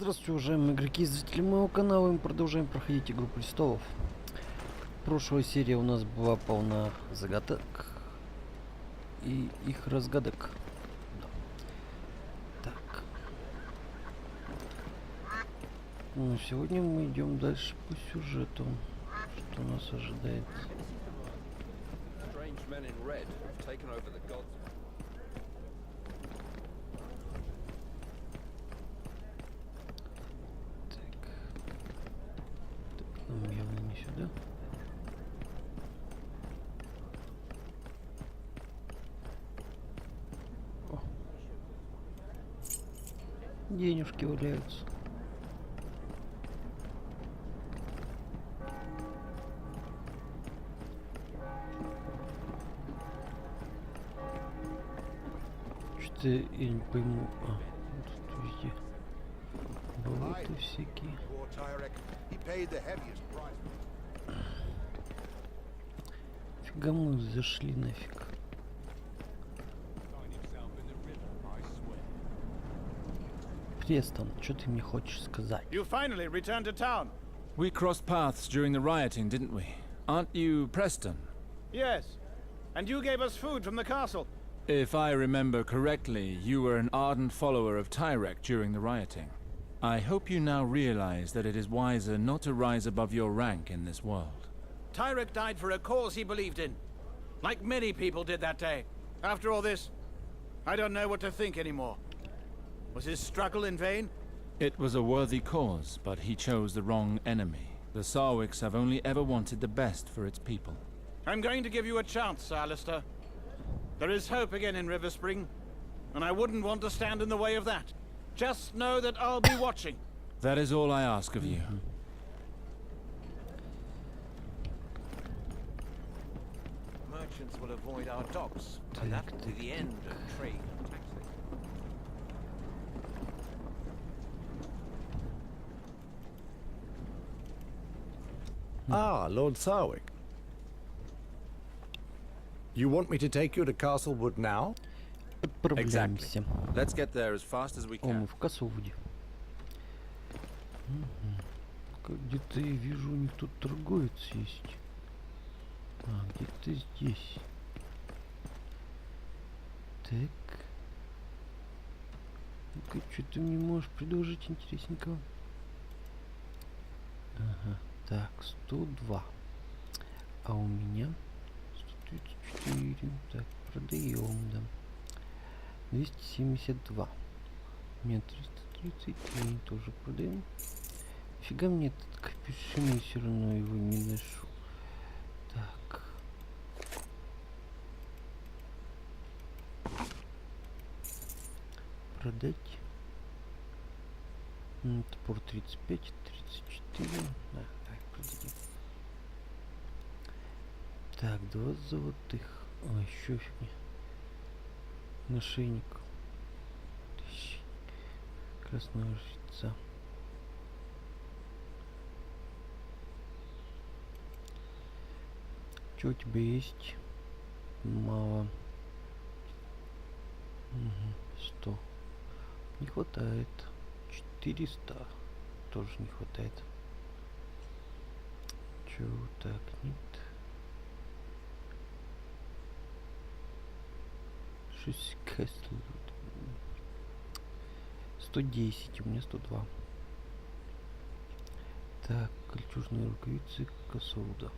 Здравствуйте, уважаемые игроки и зрители моего канала. Мы продолжаем проходить Игру престолов. Прошлая серия у нас была полна загадок и их разгадок. Да. Так. Ну, сегодня мы идем дальше по сюжету. Что нас ожидает? Нам явно не сюда. О. Денежки валяются. Что-то я не пойму. Тут везде болота всякие. Фига мы зашли нафиг. Престон, что ты мне хочешь сказать? You finally returned to town. We crossed paths during the rioting, didn't we? Aren't you Preston? Yes. And you gave us food from the castle. If I remember correctly, you were an ardent follower of Tyrek during the rioting. I hope you now realize that it is wiser not to rise above your rank in this world. Tyrek died for a cause he believed in. Like many people did that day. After all this, I don't know what to think anymore. Was his struggle in vain? It was a worthy cause, but he chose the wrong enemy. The Sarwicks have only ever wanted the best for its people. I'm going to give you a chance, Alestер. There is hope again in River Spring, and I wouldn't want to stand in the way of that. Just know that I'll be watching. That is all I ask of you. Merchants will avoid our docks, and that will be the end of trade and taxation. Ah, Lord Sarwick. You want me to take you to Castlewood now? Отправляемся. Let's get there as fast as we О, мы can. в Каслвуде. Где-то я вижу, у них тут торговец есть. А, где-то здесь. Так. Ну-ка, что ты мне можешь предложить интересненького? Ага. Так, 102. А у меня 134. Так, продаем, да. 272. У меня 333. Тоже продаем. Фига мне этот капюшон, я все равно его не ношу. Так. Продать. Топор 35, 34. Да, так, продадим. Так, 2 золотых. А, еще фигня. Нашейник. Красного жреца. Что у тебя есть? Мало. 100. Не хватает. 400. Тоже не хватает. Чё так нет? 6 Каслвуд. 110. У меня 102. Так, кольчужные рукавицы Каслвуда.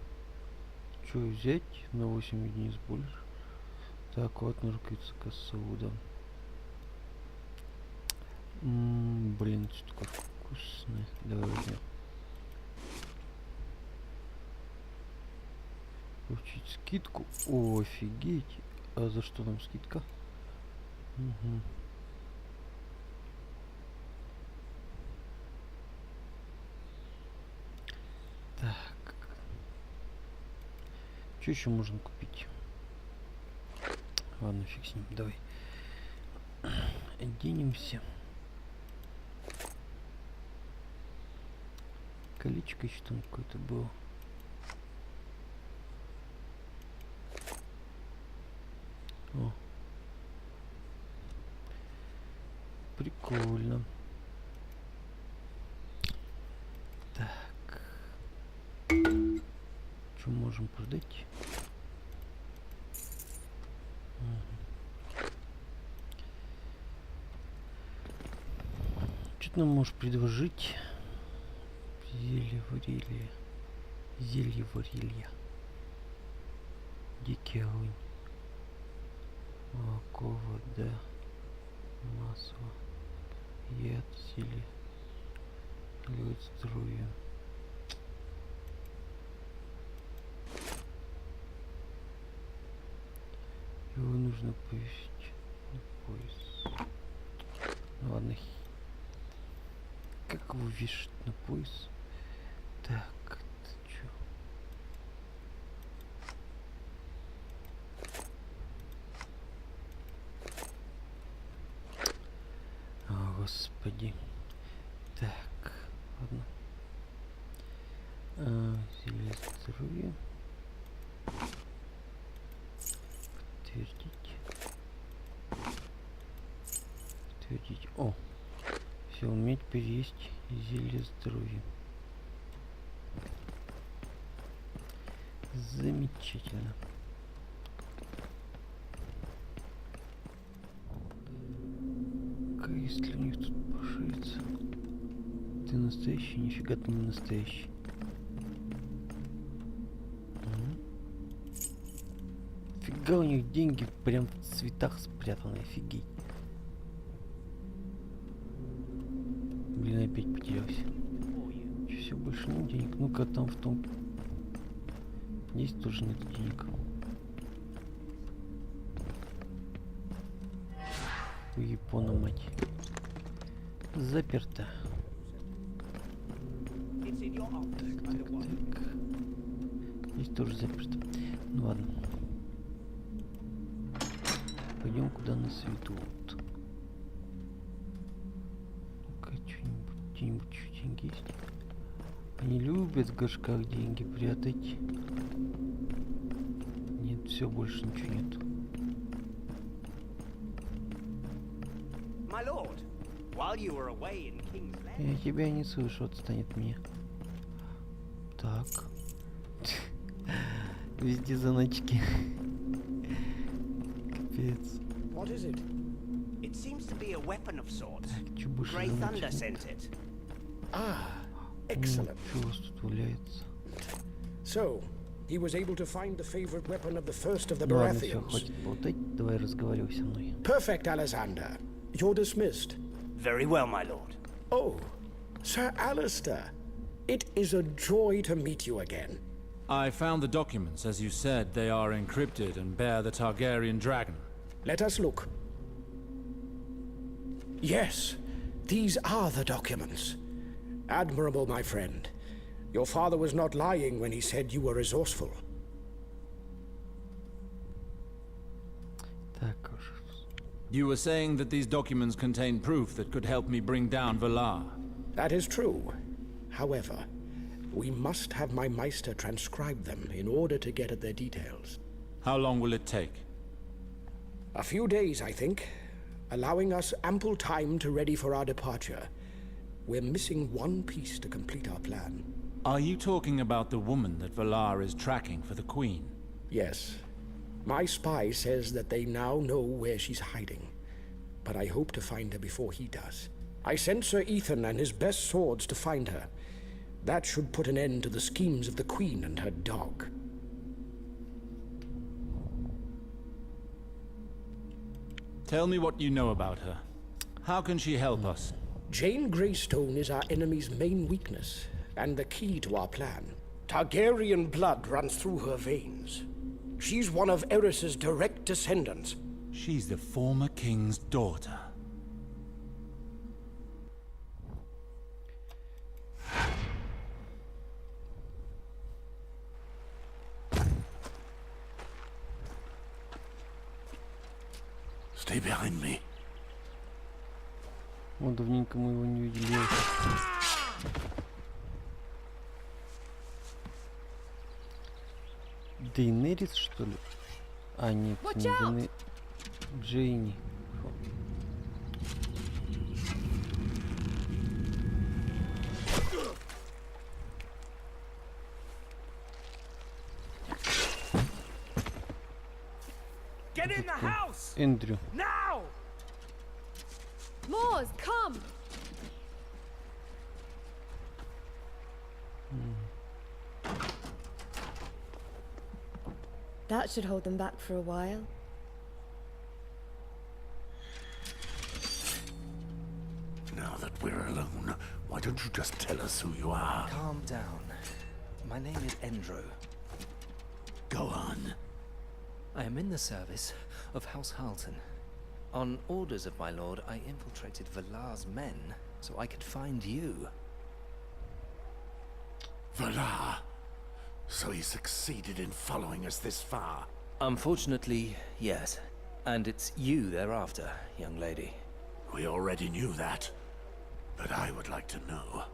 Что взять? На 8 единиц больше. Так, вот на рукавицы Каслвуда. Блин, что такое вкусное. Давай возьмем. Получить скидку. О, офигеть. А за что нам скидка? Угу. Так. Что еще можно купить? Ладно, фиг с ним. Давай. Оденемся. Колечко еще там какое-то было. О. Прикольно. можем продать. Что ты нам можешь предложить? Зелье варилья. Зелье варилья. Дикий огонь. Молоко, вода, масло, яд, зелье. Лед здоровье. Его нужно повесить на пояс. Ну ладно. Как его вешать на пояс? Так, это чё? О, господи. Так, ладно. Зелье здоровья. Подтвердить. Подтвердить. О! Все, уметь переесть зелье здоровья. Замечательно. Если у них тут поширится. Ты настоящий? Нифига ты не настоящий. Фига у них деньги прям в цветах спрятаны, офигеть. Блин, опять потерялся. Че, все больше нет денег? Ну-ка там в том. Здесь тоже нет денег. У Япона, мать. Заперто. Так. Здесь тоже заперто. Ну ладно. Пойдем куда нас ведут. Ну-ка, что-нибудь, деньги есть? Они любят в горшках деньги прятать. Нет, все, больше ничего нет. Я тебя не слышу, отстанет от меня. Так. Везде заначки. Капец. What is it? It seems to be a weapon of sorts. Чё больше Grey Thunder заначек? sent it. Ah, excellent. Что у вас тут валяется? So, he was able to find the favorite weapon of the first of the Ну ладно, все, Baratheons. хватит болтать. Давай разговаривай со мной. Perfect, Alexander. You're dismissed. Very well, my lord. Oh, Sir Allister. It is a joy to meet you again. I found the documents. As you said, they are encrypted and bear the Targaryen dragon. Let us look. Yes, these are the documents. Admirable, my friend. Your father was not lying when he said you were resourceful. Так уж. You were saying that these documents contain proof that could help me bring down Valar. That is true. However, we must have my Meister transcribe them in order to get at their details. How long will it take? A few days, I think, allowing us ample time to ready for our departure. We're missing one piece to complete our plan. Are you talking about the woman that Valar is tracking for the Queen? Yes. My spy says that they now know where she's hiding, but I hope to find her before he does. I sent Sir Ethan and his best swords to find her. That should put an end to the schemes of the Queen and her dog. Tell me what you know about her. How can she help us? Jane Greystone is our enemy's main weakness, and the key to our plan. Targaryen blood runs through her veins. She's one of Eris's direct descendants. She's the former king's daughter. Stay behind me. Вот давненько мы его не видели. Дейнерис, что ли? А, нет, не Дейнерис. Джейни. Фу. Get in the house! Эндрю. Now! Mors, come! That should hold them back for a while. Now that we're alone, why don't you just tell us who you are? Calm down. My name is Endro. Go on. I am in the service of House Halton. On orders of my lord, I infiltrated Valar's men so I could find you. Valar. So he succeeded in following us this far. Unfortunately, yes. And it's you they're after, young lady. We already knew that. But I would like to know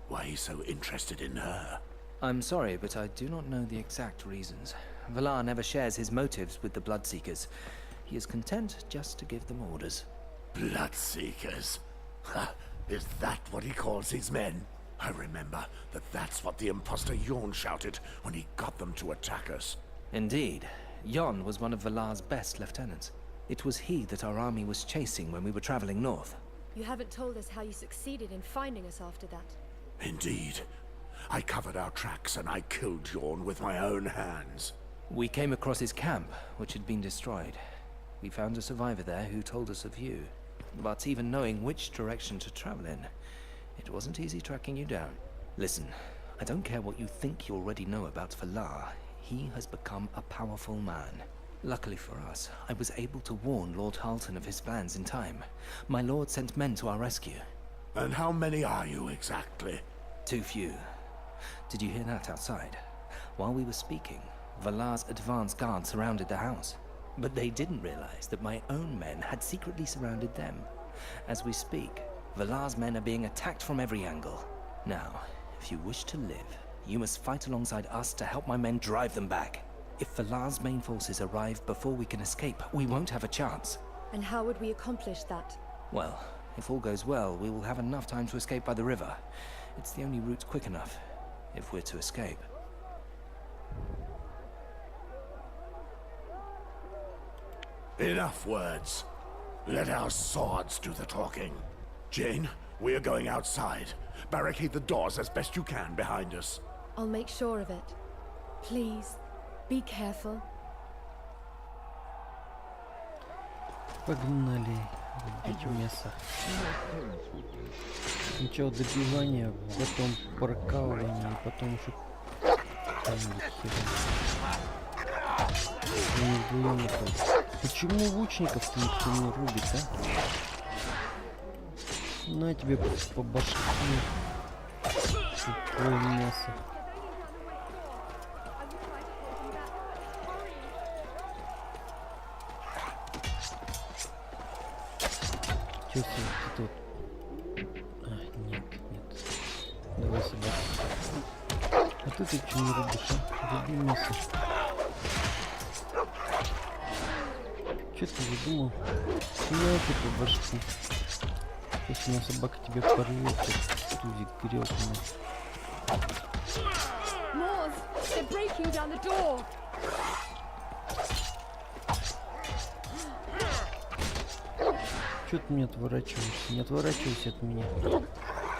why he's so interested in her. I'm sorry, but I do not know the exact reasons. Valar never shares his motives with the Bloodseekers. He is content just to give them orders. Bloodseekers? Ha! Is that what he calls his men? I remember that that's what the imposter Yorn shouted when he got them to attack us. Indeed. Jon was one of Valar's best lieutenants. It was he that our army was chasing when we were traveling north. You haven't told us how you succeeded in finding us after that. Indeed. I covered our tracks and I killed Yorn with my own hands. We came across his camp, which had been destroyed. We found a survivor there who told us of you. But even knowing which direction to travel in, it wasn't easy tracking you down. Listen, I don't care what you think you already know about Valar. He has become a powerful man. Luckily for us, I was able to warn Lord Halton of his plans in time. My lord sent men to our rescue. And how many are you exactly? Too few. Did you hear that outside? While we were speaking, Valar's advance guard surrounded the house. But they didn't realize that my own men had secretly surrounded them. As we speak, Valar's men are being attacked from every angle. Now, if you wish to live, you must fight alongside us to help my men drive them back. If Valar's main forces arrive before we can escape, we won't have a chance. And how would we accomplish that? Well, if all goes well, we will have enough time to escape by the river. It's the only route quick enough, if we're to escape. Enough words. Let our swords do the talking. Jane, we are going outside. Barricade the doors as best you can behind us. I'll make sure of it. Please, be careful. Погнали рубить мясо. Сначала добивание, потом прокалывание, потом еще там хер. Почему лучников-то никто не рубит, а? На тебе по башке. Тупое мясо. Чё себе тут? А, нет. Давай собаку. А ты чё не рубишь, а? Руби мясо. Чё ты задумал? На ты по башке. Если на собака тебя порвет, то тузик грёбаный. Mors, they're breaking down the door. Чё ты мне отворачиваешься? Не отворачивайся от меня.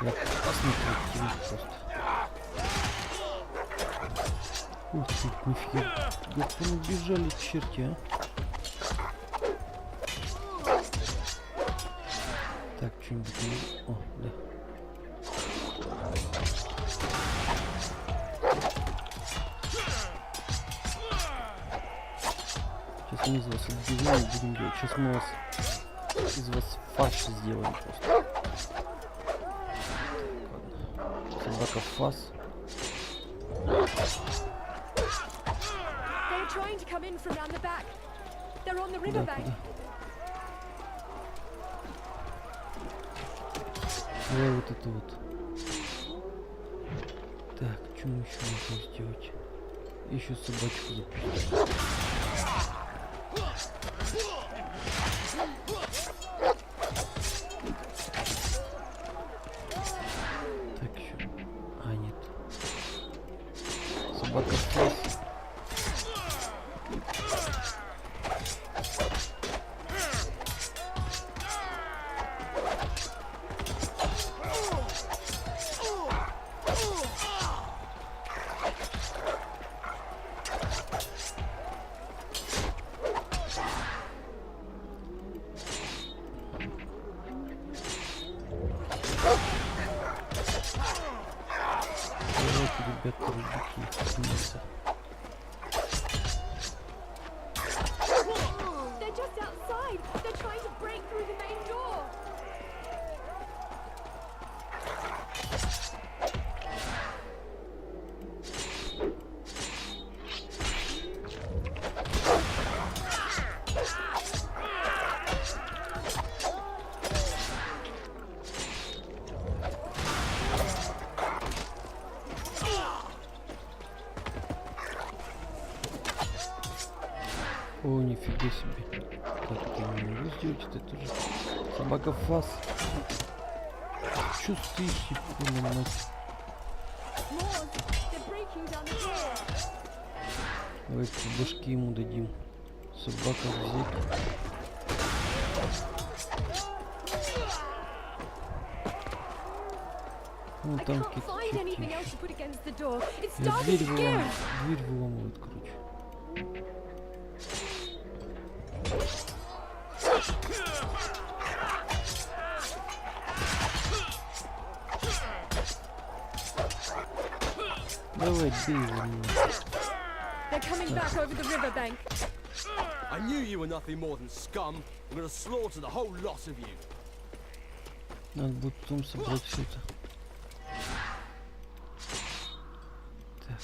Я опасный противник просто. Ух ты, нифига. Как вы набежали, черти, а? Так, что-нибудь не... О, да. Сейчас мы из вас отбиваем, будем делать. Сейчас мы вас... из вас фарш сделаем просто. Так, ладно. Собака фас. They're trying to come in from down the back. They're on the riverbank. Давай вот это вот. Так, что мы еще можем сделать? Еще собачку запустить. Так, еще. А, нет. Собака фас. ребята, рубики их мясо. They're just outside. They're trying to break through the main door. О, нифига себе. Так, ты не могу сделать, это тоже. Собака фас. Чё стоишь, ебаная мать? Mors, they're breaking down the door. Давайте башки ему дадим. Собака взять. Ну I там can't какие-то find черти anything else ещё. to put against the door. It's Я starting дверь to give. дверь выламывают, короче. Давай, бей его. They're coming back over the riverbank. I knew you were nothing more than scum. I'm gonna slaughter the whole lot of you. Надо будет потом собрать все это. Так.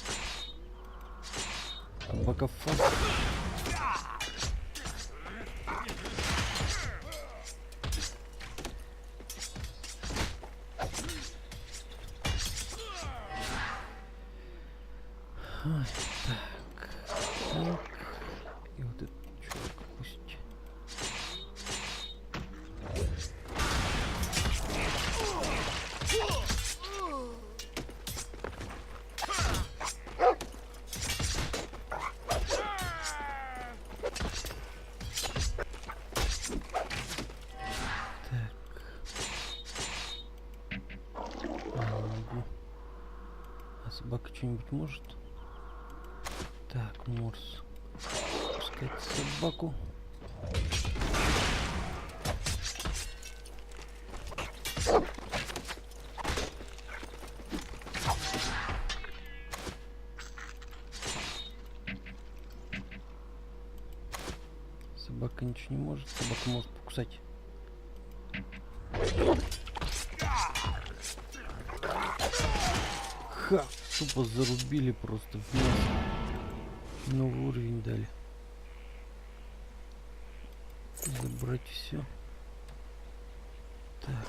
Собака фас. Ой, так. Так. И вот этот чувак пусть. А собака что-нибудь может? Так, Морс. Пускать собаку. Собака ничего не может. Собака может покусать. Ха! Тупо зарубили просто в мясо. Новый уровень дали. Забрать все. Так.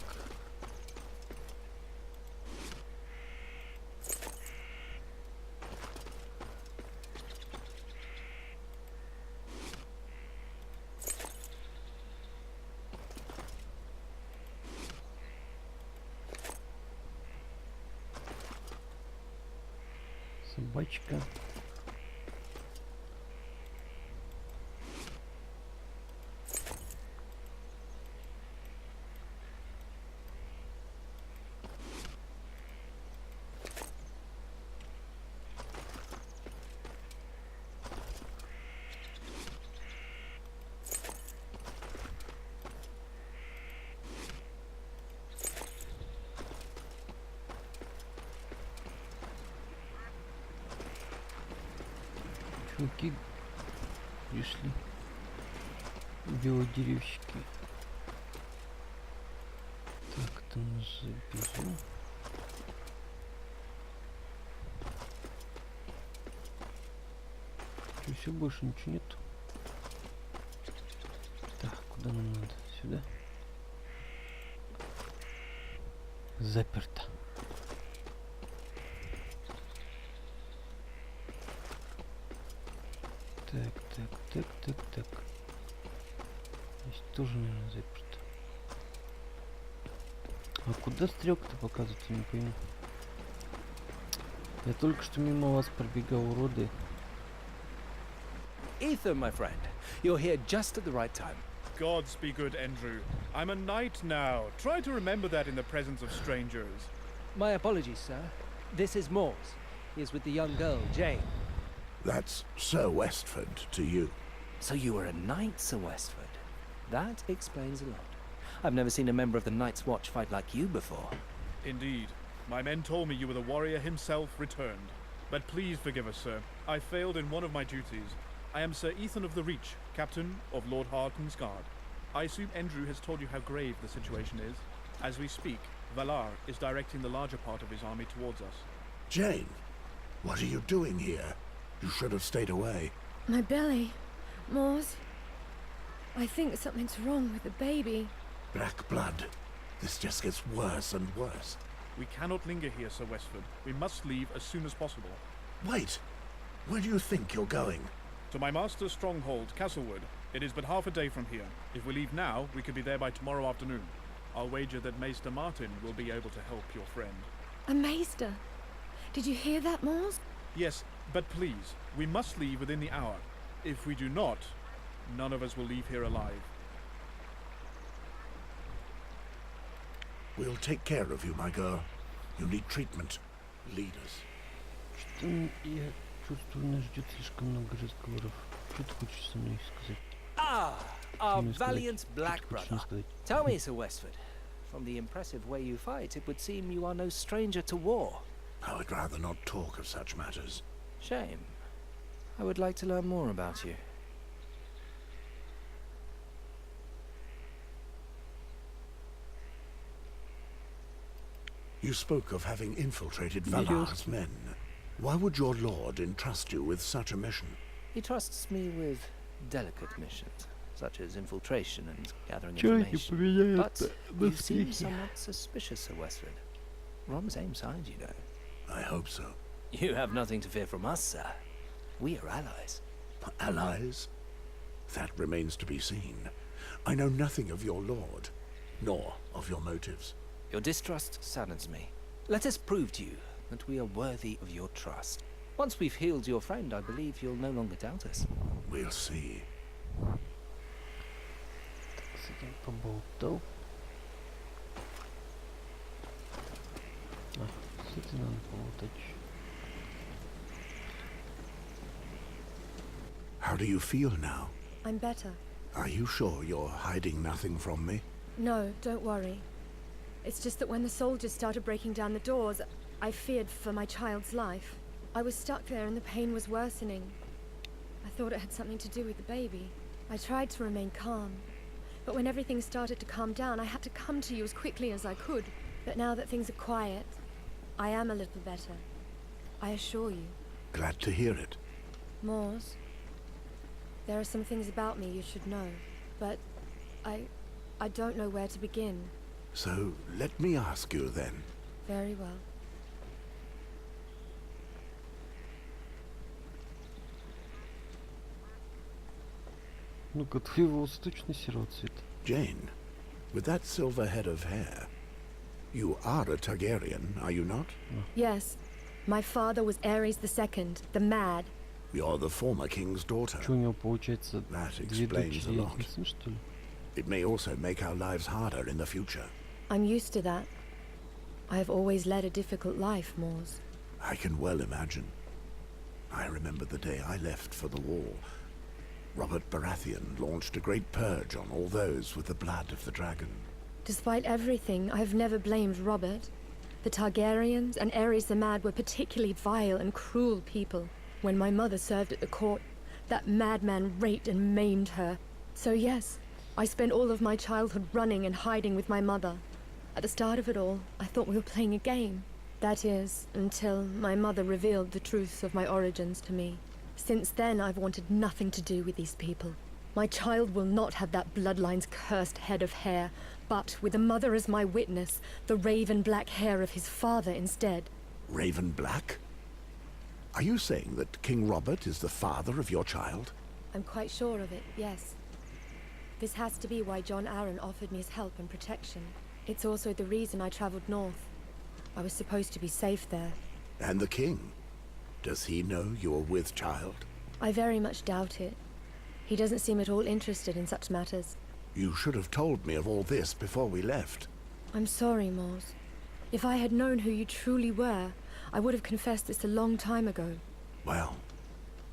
Собачка. Чуваки пришли. Белодеревщики. Так, это мы заберем. Что, все, больше ничего нет? Так, куда нам надо? Сюда? Заперто. Так. Здесь тоже, наверное, заперто. А куда стрелка-то показывается, не пойму. Я только что мимо вас пробегал, уроды. Ethan, my friend, you're here just at the right time. Gods be good, Andrew. I'm a knight now. Try to remember that in the presence of strangers. My apologies, sir. This is Mors. He is with the young girl, Jane. That's Sir Westford to you. So you were a knight, Sir Westford. That explains a lot. I've never seen a member of the Night's Watch fight like you before. Indeed. My men told me you were the warrior himself returned. But please forgive us, sir. I failed in one of my duties. I am Sir Ethan of the Reach, captain of Lord Harden's guard. I assume Andrew has told you how grave the situation is. As we speak, Valar is directing the larger part of his army towards us. Jane, what are you doing here? You should have stayed away. My belly. Mors. I think something's wrong with the baby. Black blood. This just gets worse and worse. We cannot linger here, Sir Westford. We must leave as soon as possible. Wait! Where do you think you're going? To my master's stronghold, Castlewood. It is but half a day from here. If we leave now, we could be there by tomorrow afternoon. I'll wager that Maester Martin will be able to help your friend. A maester? Did you hear that, Mors? Yes, but please, we must leave within the hour. If we do not, none of us will leave here alive. We'll take care of you, my girl. You need treatment. Lead us. Что я чувствую, нас ждет слишком много разговоров. Что ты хочешь со мной сказать? Our Что valiant black ты хочешь brother. сказать? Tell me, Sir Westford, from the impressive way you fight, it would seem you are no stranger to war. I would rather not talk of such matters. Shame. I would like to learn more about you. You spoke of having infiltrated Valar's men. Why would your lord entrust you with such a mission? He trusts me with delicate missions, such as infiltration and gathering information. But you seem somewhat suspicious, Sir Westford. We're on the same side, you know. I hope so. You have nothing to fear from us, sir. We are allies. Allies? That remains to be seen. I know nothing of your lord, nor of your motives. Your distrust saddens me. Let us prove to you that we are worthy of your trust. Once we've healed your friend, I believe you'll no longer doubt us. We'll see. Так, с этим поболтал. С этим надо поболтать. How do you feel now? I'm better. Are you sure you're hiding nothing from me? No, don't worry. It's just that when the soldiers started breaking down the doors, I feared for my child's life. I was stuck there and the pain was worsening. I thought it had something to do with the baby. I tried to remain calm. But when everything started to calm down, I had to come to you as quickly as I could. But now that things are quiet, I am a little better. I assure you. Glad to hear it. Mors, there are some things about me you should know. But I don't know where to begin. So, let me ask you then. Very well. Ну-ка, твоего восточный серого цвета. Jane, with that silver head of hair, you are a Targaryen, are you not? Yes. My father was Ares II, the Mad. You're the former king's daughter. Что у него получается? That Две explains a дочери и lot. один сын, что ли? It may also make our lives harder in the future. I'm used to that. I have always led a difficult life, Mors. I can well imagine. I remember the day I left for the wall. Robert Baratheon launched a great purge on all those with the blood of the dragon. Despite everything, I have never blamed Robert. The Targaryens and Ares the Mad were particularly vile and cruel people. When my mother served at the court, that madman raped and maimed her. So yes, I spent all of my childhood running and hiding with my mother. At the start of it all, I thought we were playing a game. That is, until my mother revealed the truths of my origins to me. Since then, I've wanted nothing to do with these people. My child will not have that bloodline's cursed head of hair, but with a mother as my witness, the raven black hair of his father instead. Raven Black? Are you saying that King Robert is the father of your child? I'm quite sure of it, yes. This has to be why John Arryn offered me his help and protection. It's also the reason I traveled north. I was supposed to be safe there. And the king? Does he know you're with child? I very much doubt it. He doesn't seem at all interested in such matters. You should have told me of all this before we left. I'm sorry, Mors. If I had known who you truly were, I would have confessed this a long time ago. Well,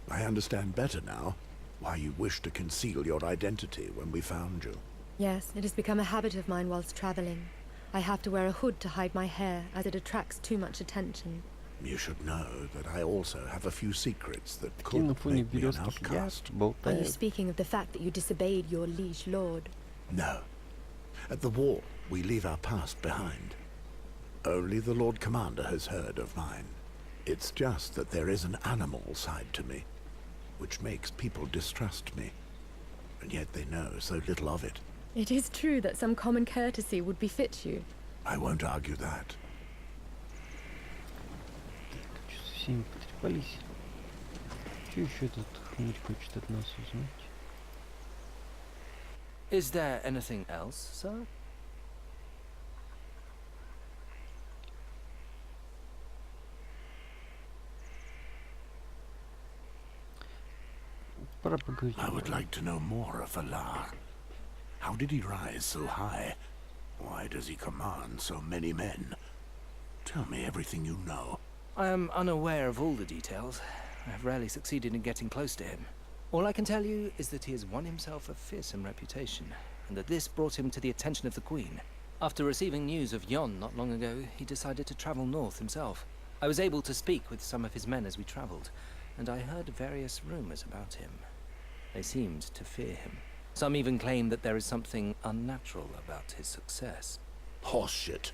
I understand better now why you wished to conceal your identity when we found you. Yes, it has become a habit of mine whilst traveling. I have to wear a hood to hide my hair, as it attracts too much attention. You should know that I also have a few secrets that Такие на could фоне make me an березки outcast. сидят, Are you болтают. speaking of the fact that you disobeyed your liege lord? No. At the wall, we leave our past behind. Only the Lord Commander has heard of mine. It's just that there is an animal side to me, which makes people distrust me. And yet they know so little of it. It is true that some common courtesy would befit you. I won't argue that. Что со всеми потрепались? Что еще этот хмырь хочет от нас узнать? Is there anything else, sir? Пора поговорить. I would like to know more of Valar. How did he rise so high? Why does he command so many men? Tell me everything you know. I am unaware of all the details. I have rarely succeeded in getting close to him. All I can tell you is that he has won himself a fearsome reputation, and that this brought him to the attention of the Queen. After receiving news of Yon not long ago, he decided to travel north himself. I was able to speak with some of his men as we traveled, and I heard various rumors about him. They seemed to fear him. Some even claim that there is something unnatural about his success. Horseshit.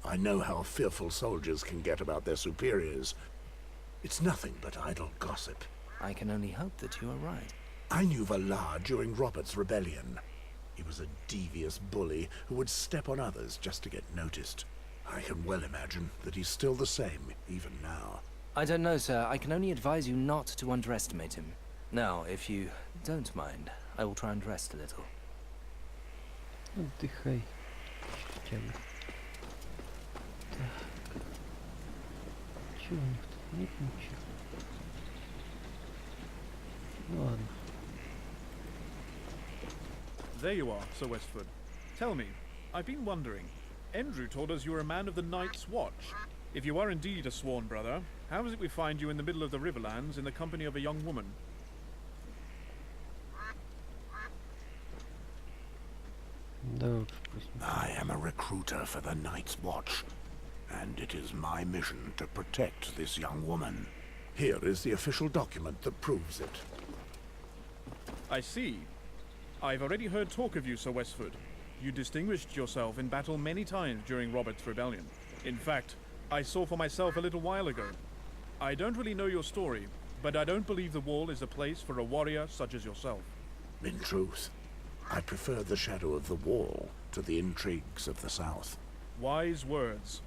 I know how fearful soldiers can get about their superiors. It's nothing but idle gossip. I can only hope that you are right. I knew Valar during Robert's rebellion. He was a devious bully who would step on others just to get noticed. I can well imagine that he's still the same, even now. I don't know, sir. I can only advise you not to underestimate him. Now, if you don't mind, I will try and rest a little. Отдыхай. Чертяга. Так. Чего у них тут? Нет ничего. Ну ладно. There you are, Sir Westford. Tell me, I've been wondering. Andrew told us you were a man of the Night's Watch. If you are indeed a sworn brother, how is it we find you in the middle of the Riverlands in the company of a young woman? I am a recruiter for the Night's Watch, and it is my mission to protect this young woman. Here is the official document that proves it. I see. I've already heard talk of you, Sir Westford. You distinguished yourself in battle many times during Robert's rebellion. In fact, I saw for myself a little while ago. I don't really know your story, but I don't believe the Wall is a place for a warrior such as yourself. In truth, I prefer the shadow of the Wall to the intrigues of the South. Wise words.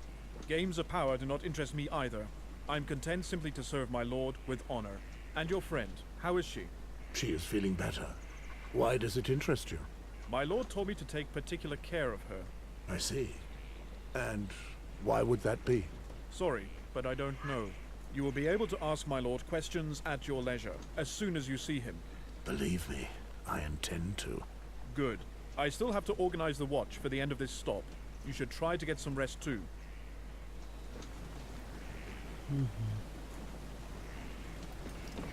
Games of power do not interest me either. I'm content simply to serve my lord with honor. And your friend, how is she? She is feeling better. Why does it interest you? My lord told me to take particular care of her. I see. And why would that be? Sorry, but I don't know. You will be able to ask my lord questions at your leisure, as soon as you see him. Believe me, I intend to. Good. I still have to organize the watch for the end of this stop. You should try to get some rest too.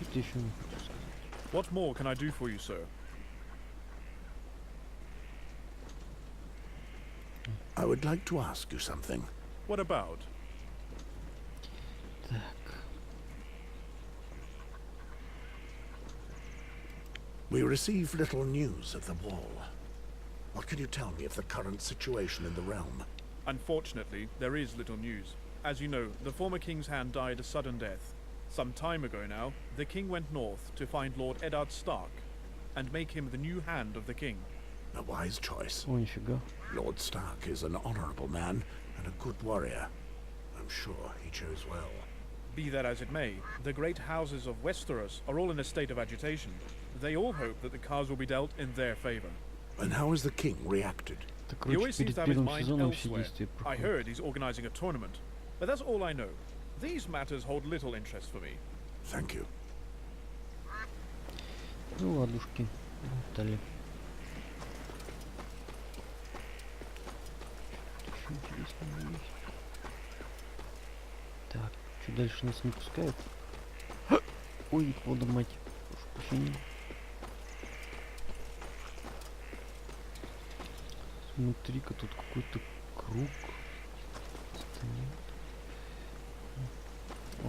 Что-то еще не хочу сказать. What more can I do for you, sir? I would like to ask you something. What about? Так. We receive little news of the Wall. What can you tell me of the current situation in the realm? Unfortunately, there is little news. As you know, the former king's hand died a sudden death. Some time ago now, the king went north to find Lord Eddard Stark and make him the new hand of the king. A wise choice. О, нифига. Lord Stark is an honorable man and a good warrior. I'm sure he chose well. Be that as it may, the great houses of Westeros are all in a state of agitation. They all hope that the cards will be dealt in their favor. And how has the king reacted? Так, He короче, always seems перед to have his первым mind сезоном все elsewhere. действия I проходят. heard he's organizing a tournament, but that's all I know. These matters hold little interest for me. Thank you. Ну, ладушки. Болтали. Еще интересного есть. Так, что дальше нас не пускают? Ой, вода мать. Прошу прощения. Смотри-ка, тут какой-то круг стоит.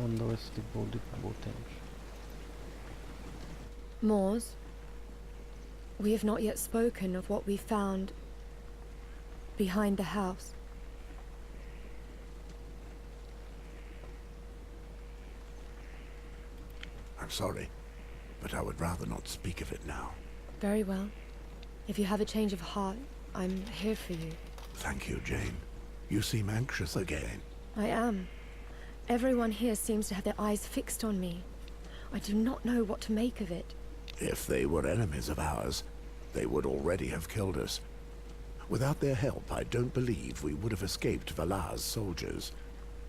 Вон, давай с этой балдой поболтаем. Mors, we have not yet spoken of what we found behind the house. I'm sorry, but I would rather not speak of it now. Very well. If you have a change of heart, I'm here for you. Thank you, Jane. You seem anxious again. I am. Everyone here seems to have their eyes fixed on me. I do not know what to make of it. If they were enemies of ours, they would already have killed us. Without their help, I don't believe we would have escaped Valar's soldiers.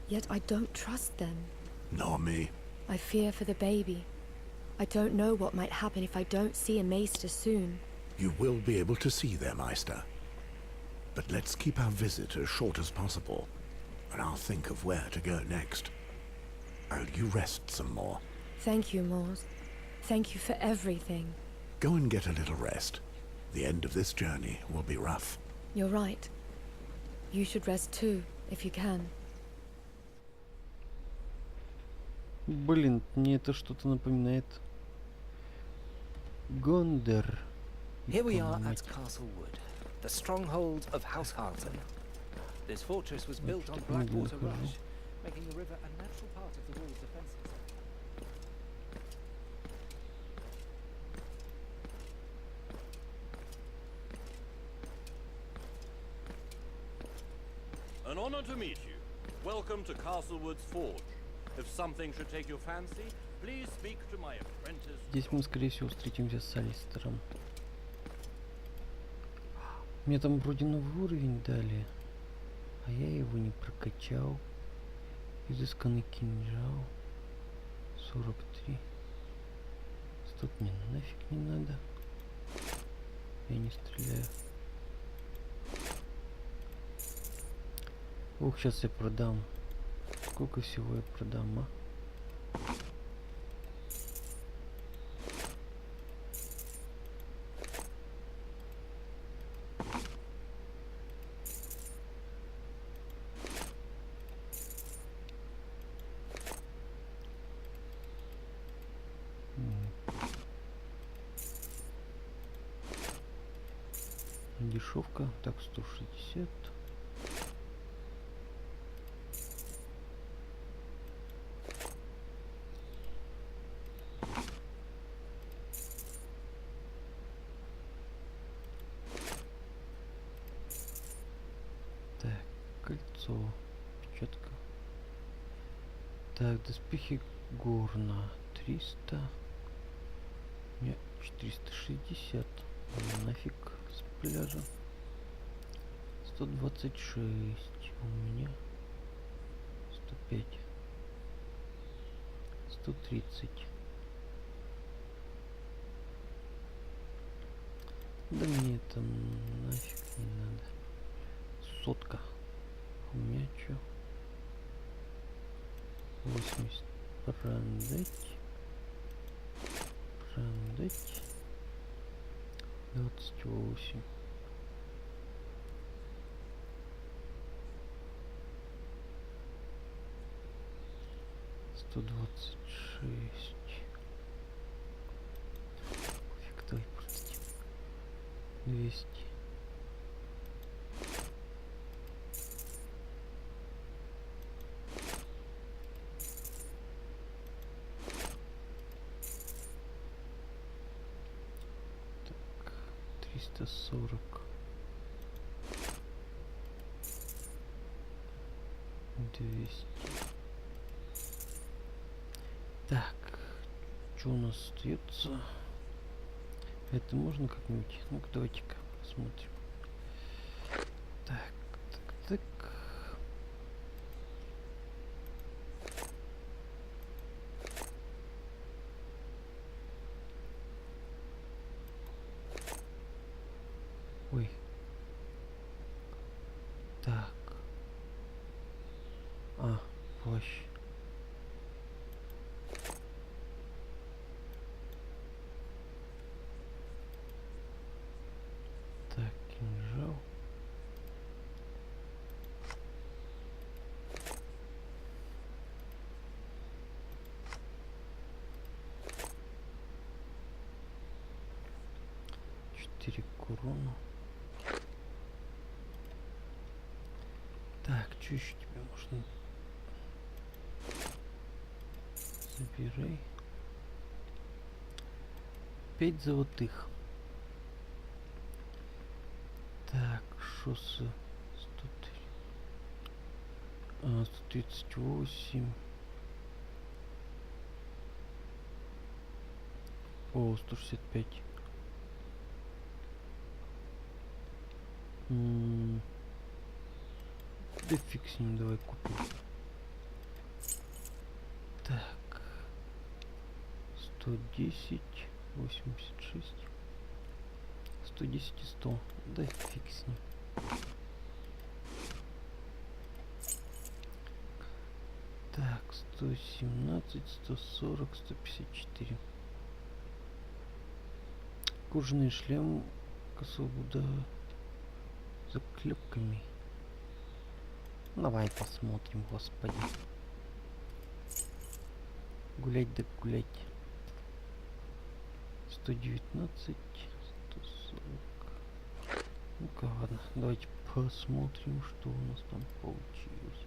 Yet I don't trust them. Nor me. I fear for the baby. I don't know what might happen if I don't see a maester soon. You will be able to see their Meister. But let's keep our visit as short as possible, and I'll think of where to go next. You rest some more. Thank you, Mors. Thank you for everything. Go and get a little rest. The end of this journey will be rough. You're right. You should rest too, if you can. Блин, мне это что-то напоминает. Гондор. Here we are at Castlewood, the stronghold of House Harton. This fortress was built on Blackwater Rush, making the river a natural part of the wall's defenses. An honor to meet you. Welcome to Castlewood's Forge. If something should take your fancy, please speak to my apprentice. Здесь мы, скорее всего, встретимся с Алестером. Мне там вроде новый уровень дали, а я его не прокачал. Изысканный кинжал. 43. Стоп, мне нафиг не надо. Я не стреляю. Ух, сейчас я продам. Сколько всего я продам, а? Дешевка. Так, 160. Так, кольцо. Печатка. Так, доспехи горна. 300. Нет, 460. Нафиг с пляжа. 126. У меня 105. 130. Да мне это нафиг не надо. Сотка. У меня что? 80. Продать. Продать. 28. $126. Пофиг, давай продадим. 200. Так, 340. 200. Так, что у нас остается? Это можно как-нибудь? Ну-ка, давайте-ка посмотрим. Так, так, так. Ой. Так. А, плащ. Так, кинжал. 4 к урону. Так, что еще тебе можно? Забирай. 5 золотых. Так, шоссе 138. О, 165. Да фиг с ним, давай купим. Так. 110, 86. 110 и 100. Да фиг с ним. Так, 117, 140, 154. Кожаный шлем Каслвуда за клепками. Давай посмотрим, господи. Гулять да гулять. 119, 140. Ну-ка, ладно, давайте посмотрим, что у нас там получилось.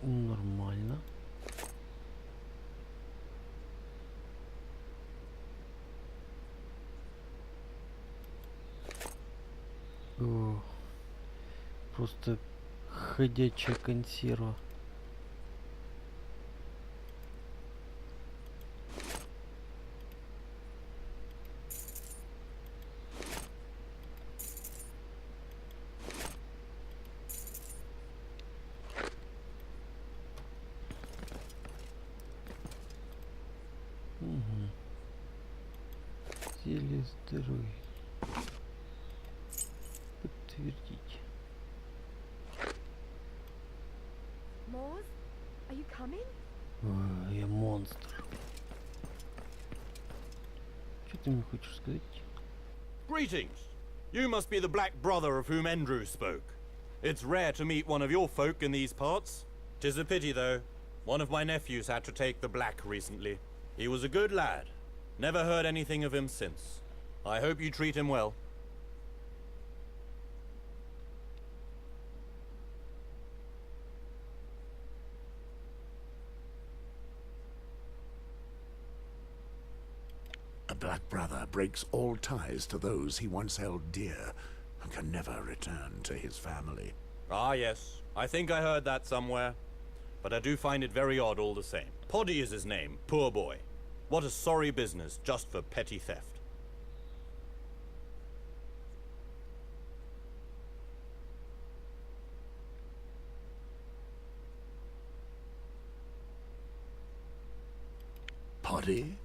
Нормально. О, просто ходячая консерва. Угу. Зелье здоровья. Подтвердить. Mors, are you coming? Я монстр. Что ты мне хочешь сказать? Greetings! You must be the black brother of whom Andrew spoke. It's rare to meet one of your folk in these parts. 'Tis a pity, though. One of my nephews had to take the black recently. He was a good lad. Never heard anything of him since. I hope you treat him well. A black brother breaks all ties to those he once held dear and can never return to his family. Ah, yes. I think I heard that somewhere. But I do find it very odd all the same. Poddy is his name, poor boy. What a sorry business, just for petty theft. Poddy?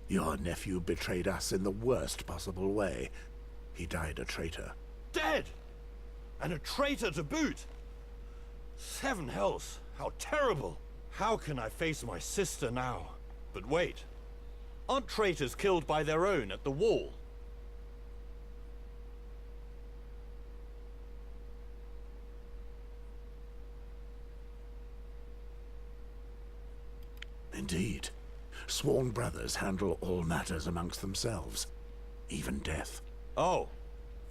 Your nephew betrayed us in the worst possible way. He died a traitor. Dead! And a traitor to boot! 7 hells, how terrible! How can I face my sister now? But wait, aren't traitors killed by their own at the wall? Indeed. Sworn brothers handle all matters amongst themselves, even death. Oh,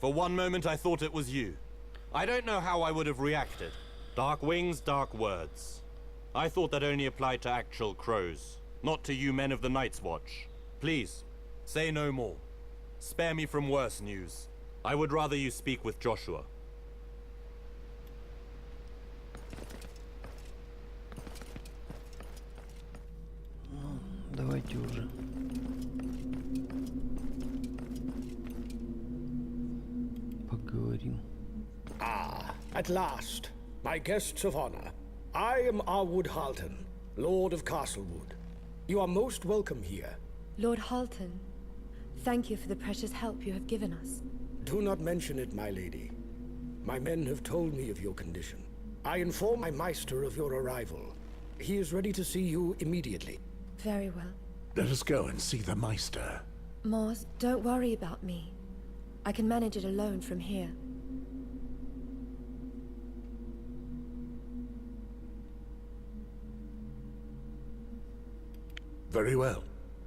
for one moment I thought it was you. I don't know how I would have reacted. Dark wings, dark words. I thought that only applied to actual crows, not to you men of the Night's Watch. Please, say no more. Spare me from worse news. I would rather you speak with Joshua. Давайте уже. Поговорим. Ah, at last, my guests of honor. I am Arwood Halton, Lord of Castlewood. You are most welcome here. Lord Halton, thank you for the precious help you have given us. Do not mention it, my lady. My men have told me of your condition. I inform my Meister of your arrival. He is ready to see you immediately. Very well. Let us go and see the Meister. Mors, don't worry about me. I can manage it alone from here. Very well.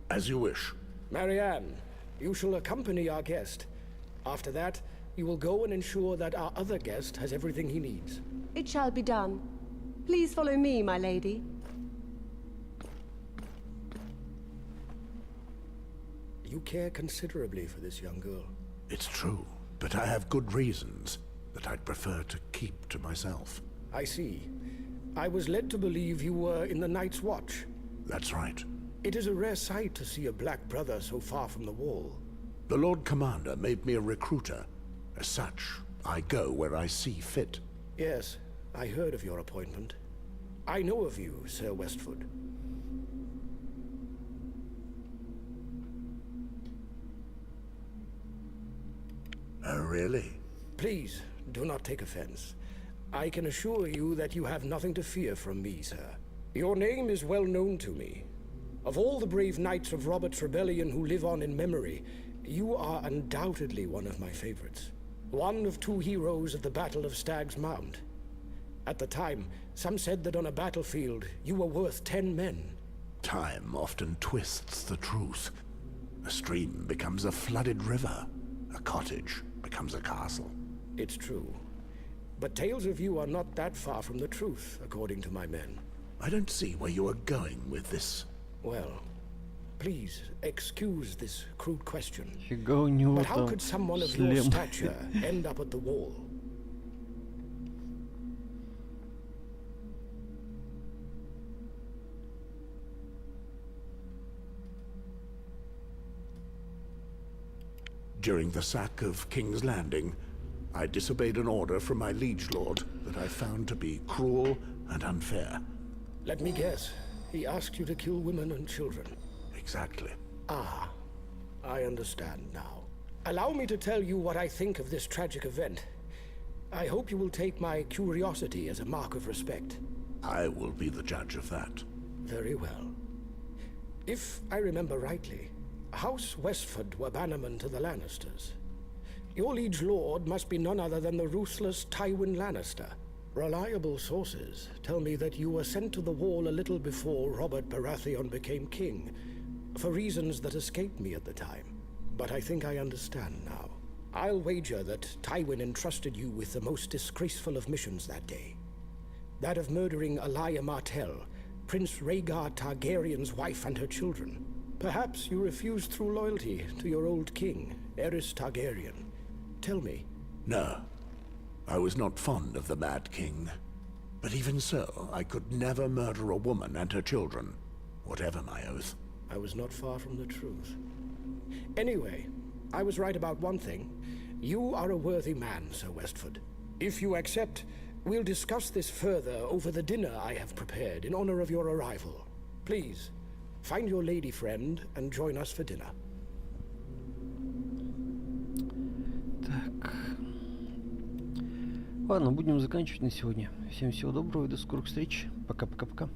As you wish. Marianne, You shall accompany our guest. After that, you will go and ensure that our other guest has everything he needs. It shall be done. Please follow me, my lady. You care considerably for this young girl. It's true, but I have good reasons that I'd prefer to keep to myself. I see. I was led to believe you were in the Night's Watch. That's right. It is a rare sight to see a black brother so far from the wall. The Lord Commander made me a recruiter. As such, I go where I see fit. Yes, I heard of your appointment. I know of you, Sir Westford. Oh, really? Please, do not take offense. I can assure you that you have nothing to fear from me, sir. Your name is well known to me. Of all the brave knights of Robert's Rebellion who live on in memory, you are undoubtedly one of my favorites. One of 2 heroes of the Battle of Stag's Mount. At the time, some said that on a battlefield, you were worth 10 men. Time often twists the truth. A stream becomes a flooded river. A cottage becomes a castle. It's true. But tales of you are not that far from the truth, according to my men. I don't see where you are going with this. Well, please, excuse this crude question. But But how could someone of your stature end up at the wall? During the sack of King's Landing, I disobeyed an order from my liege lord that I found to be cruel and unfair. Let me guess. He asked you to kill women and children. Exactly. Ah, I understand now. Allow me to tell you what I think of this tragic event. I hope you will take my curiosity as a mark of respect. I will be the judge of that. Very well. If I remember rightly, House Westford were bannermen to the Lannisters. Your liege lord must be none other than the ruthless Tywin Lannister. Reliable sources tell me that you were sent to the wall a little before Robert Baratheon became king, for reasons that escaped me at the time. But I think I understand now. I'll wager that Tywin entrusted you with the most disgraceful of missions that day. That of murdering Alia Martell, Prince Rhaegar Targaryen's wife and her children. Perhaps you refused through loyalty to your old king, Aerys Targaryen. Tell me. No. I was not fond of the Mad King. But even so, I could never murder a woman and her children, whatever my oath. I was not far from the truth. Anyway, I was right about one thing. You are a worthy man, Sir Westford. If you accept, we'll discuss this further over the dinner I have prepared in honor of your arrival. Please, find your lady friend and join us for dinner. Так. Ладно, будем заканчивать на сегодня. Всем всего доброго и до скорых встреч. Пока-пока-пока.